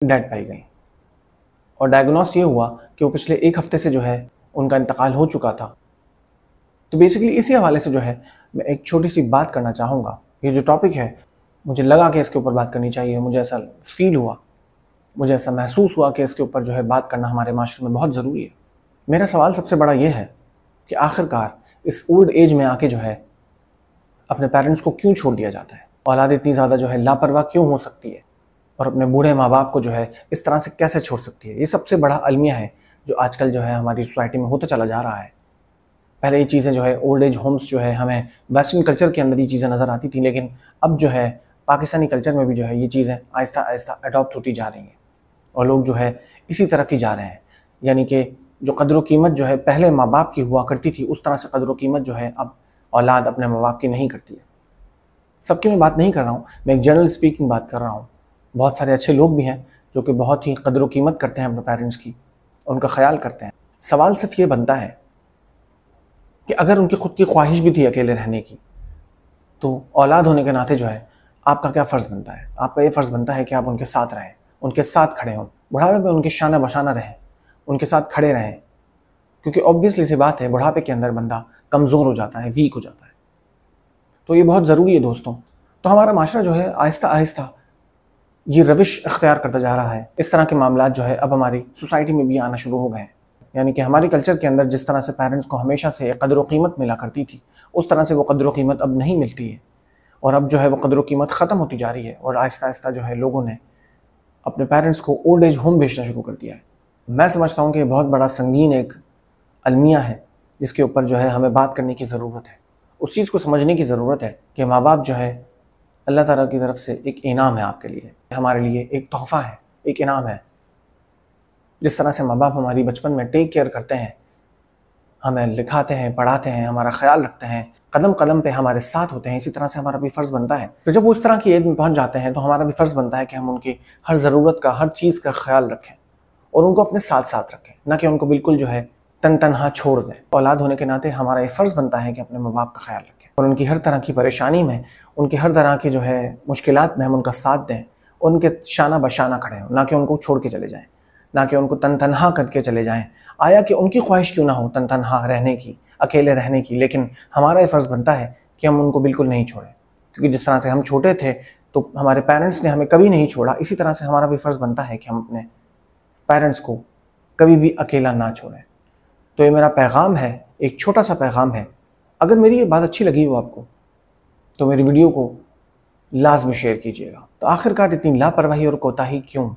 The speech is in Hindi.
डेड पाई गई और डायग्नोस ये हुआ कि वो पिछले 1 हफ्ते से जो है उनका इंतकाल हो चुका था। तो बेसिकली इसी हवाले से जो है मैं एक छोटी सी बात करना चाहूँगा। ये जो टॉपिक है मुझे लगा कि इसके ऊपर बात करनी चाहिए, मुझे ऐसा फील हुआ, मुझे ऐसा महसूस हुआ कि इसके ऊपर जो है बात करना हमारे माशरे में बहुत ज़रूरी है। मेरा सवाल सबसे बड़ा ये है कि आखिरकार इस ओल्ड एज में आके जो है अपने पेरेंट्स को क्यों छोड़ दिया जाता है? औलाद इतनी ज़्यादा जो है लापरवाह क्यों हो सकती है और अपने बूढ़े माँ बाप को जो है इस तरह से कैसे छोड़ सकती है? ये सबसे बड़ा अलमिया है जो आजकल जो है हमारी सोसाइटी में होता चला जा रहा है। पहले ये चीज़ें जो है ओल्ड एज होम्स जो है हमें वेस्टर्न कल्चर के अंदर ये चीज़ें नज़र आती थी, लेकिन अब जो है पाकिस्तानी कल्चर में भी जो है ये चीज़ें आहिस्ता आहिस्ता अडॉप्ट होती जा रही हैं और लोग जो है इसी तरफ ही जा रहे हैं। यानी कि जो कदर कीमत जो है पहले माँ बाप की हुआ करती थी, उस तरह से कदर कीमत जो है अब औलाद अपने माँ बाप की नहीं करती है। सबकी मैं बात नहीं कर रहा हूँ, मैं एक जनरल स्पीकिंग बात कर रहा हूँ। बहुत सारे अच्छे लोग भी हैं जो कि बहुत ही कदर कीमत करते हैं अपने पेरेंट्स की, उनका ख्याल करते हैं। सवाल सिर्फ ये बनता है कि अगर उनकी खुद की ख्वाहिश भी थी अकेले रहने की, तो औलाद होने के नाते जो है आपका क्या फ़र्ज़ बनता है? आपका ये फ़र्ज़ बनता है कि आप उनके साथ रहें, उनके साथ खड़े हों, बुढ़ापे में उनके शाना बशाना रहें, उनके साथ खड़े रहें। क्योंकि ऑब्वियसली सी बात है, बुढ़ापे के अंदर बंदा कमज़ोर हो जाता है, वीक हो जाता है। तो ये बहुत ज़रूरी है दोस्तों। तो हमारा माशरा जो है आहिस्ता आहिस्ता ये रविश इख्तियार करता जा रहा है। इस तरह के मामलात जो है अब हमारी सोसाइटी में भी आना शुरू हो गए हैं। यानी कि हमारी कल्चर के अंदर जिस तरह से पेरेंट्स को हमेशा से कदर कीमत मिला करती थी, उस तरह से वो कदर कीमत अब नहीं मिलती है और अब जो है वो कदर कीमत ख़त्म होती जा रही है और आहिस्ता आहिस्ता जो है लोगों ने अपने पेरेंट्स को ओल्ड एज होम भेजना शुरू कर दिया है। मैं समझता हूँ कि बहुत बड़ा संगीन एक अलमिया है जिसके ऊपर जो है हमें बात करने की ज़रूरत है। उस चीज़ को समझने की ज़रूरत है कि माँ बाप जो है अल्लाह ताला की तरफ से एक इनाम है आपके लिए, हमारे लिए एक तोहफ़ा है, एक इनाम है। जिस तरह से माँ बाप हमारी बचपन में टेक केयर करते हैं, हमें लिखाते हैं, पढ़ाते हैं, हमारा ख्याल रखते हैं, कदम कदम पे हमारे साथ होते हैं, इसी तरह से हमारा भी फ़र्ज़ बनता है। तो जब वो उस तरह की एज में पहुँच जाते हैं तो हमारा भी फ़र्ज़ बनता है कि हम उनकी हर ज़रूरत का, हर चीज़ का ख्याल रखें और उनको अपने साथ साथ रखें, ना कि उनको बिल्कुल जो है तनहा छोड़ दें। औलाद होने के नाते हमारा ये फ़र्ज़ बनता है कि अपने माँ बाप का ख्याल रखें और उनकी हर तरह की परेशानी में, उनकी हर तरह की जो है मुश्किलात में हम उनका साथ दें, उनके शाना बशाना खड़े हों, ना कि उनको छोड़ के चले जाएँ, ना कि उनको तनहा करके चले जाएँ। आया कि उनकी ख्वाहिश क्यों ना हो तनहा रहने की, अकेले रहने की, लेकिन हमारा ये फ़र्ज़ बनता है कि हम उनको बिल्कुल नहीं छोड़ें। क्योंकि जिस तरह से हम छोटे थे तो हमारे पेरेंट्स ने हमें कभी नहीं छोड़ा, इसी तरह से हमारा भी फ़र्ज़ बनता है कि हम अपने पेरेंट्स को कभी भी अकेला ना छोड़ें। तो ये मेरा पैगाम है, एक छोटा सा पैगाम है। अगर मेरी ये बात अच्छी लगी हो आपको तो मेरी वीडियो को लाज़मी शेयर कीजिएगा। तो आखिरकार इतनी लापरवाही और कोताही क्यों?